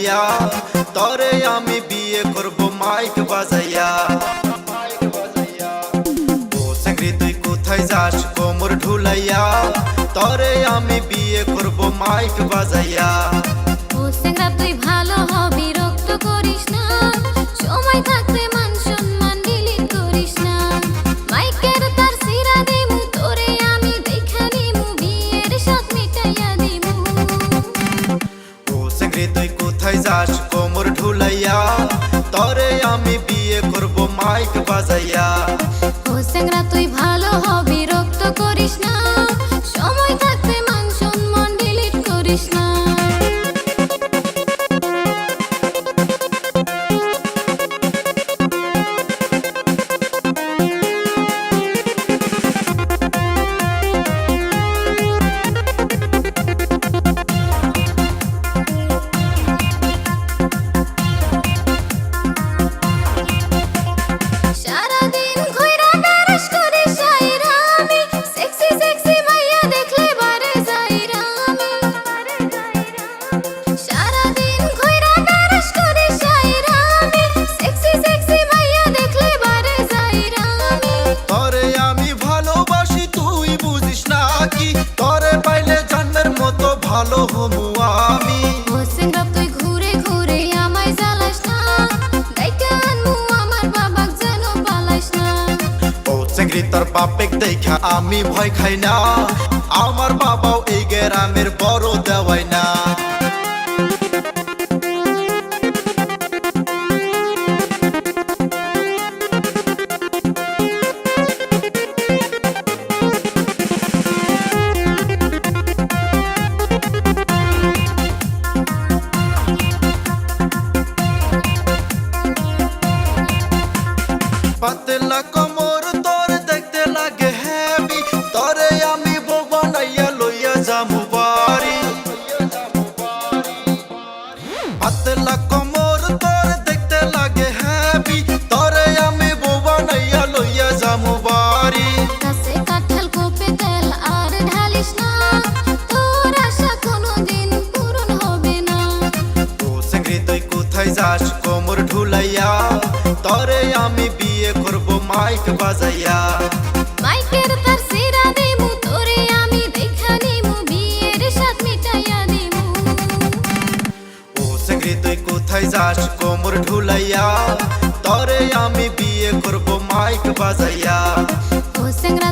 ঢুলাইয়া তরে আমি বিয়ে করব মাইক বাজাইয়া। ও সেঙ্গরি তুই কোথায় যাস কোমর ঢুলাইয়া তরে আমি বিয়ে করব মাইক বাজাইয়া। ও সেঙ্গরা তুই ভালো হ বিরক্ত করিস না, সময় থাকতে মান সম্মান ডিলিট করিস না। মাইকের তার সিরা দিমু তোরে আমি দেখা নিমু বিয়ের সাথ মিটাইয়া দিমু। ও সেঙ্গরি তুই কোথায় যাস কোমর ঢুলাইয়া তরে আমি বিয়ে করব মাইক বাজাইয়া। ও সেঙ্গরা তুই ভালো হ বিরক্ত করিস না, সময় থাকতে মান সম্মান ডিলিট করিস না। সারাদিন ঘুইরা বেড়াস করি সাইরা আমি, সেক্সি সেক্সি মাইয়া দেখলে বারে যাইরা আমি। সারাদিন ঘুইরা বেড়াস করি সাইরা আমি, সেক্সি সেক্সি মাইয়া দেখলে বারে যাইরা আমি। তরে আমি ভালোবাসি তুই বুঝিস না কি, তরে পাইলে জন্মের মতো ভালো হমু আমি। ও সেঙ্গরা তুই ঘুরে ঘুরে আমায় জ্বালাস না, ডাইকা আনমু আমার বাবাক যেন পালাস না। ও সেঙ্গরি তোর বাপেক দেখা আমি ভয় খাই না, আমার বাবাও এই গ্রামের বড় দেওয়াই না। পাতলা কোমর তোর দেখতে লাগে হেভি, তরে আমি বউ বানাইয়া লইয়া যামু বাড়ি। পাতলা কোমর তোর দেখতে লাগে হেভি, তরে আমি বউ বানাইয়া লইয়া যামু বাড়ি। কাছে কাঁঠাল কোপে তেল আর ঢালিস না, তোর আশা কোনোদিন পূরণ হবে না। ও সেঙ্গরি তুই কোথায় যাস কোমর ঢুলাইয়া তরে আমি বিয়ে করব মাইক বাজাইয়া। মাইকের তার সিরা দিমু তোরে আমি দেখা নিমু বিয়ের সাথ মিটাইয়া দিমু। ও সেঙ্গরি তুই কোথায় যাস কোমর ঢুলাইয়া তরে আমি বিয়ে করব মাইক বাজাইয়া। ও সেঙ্গরা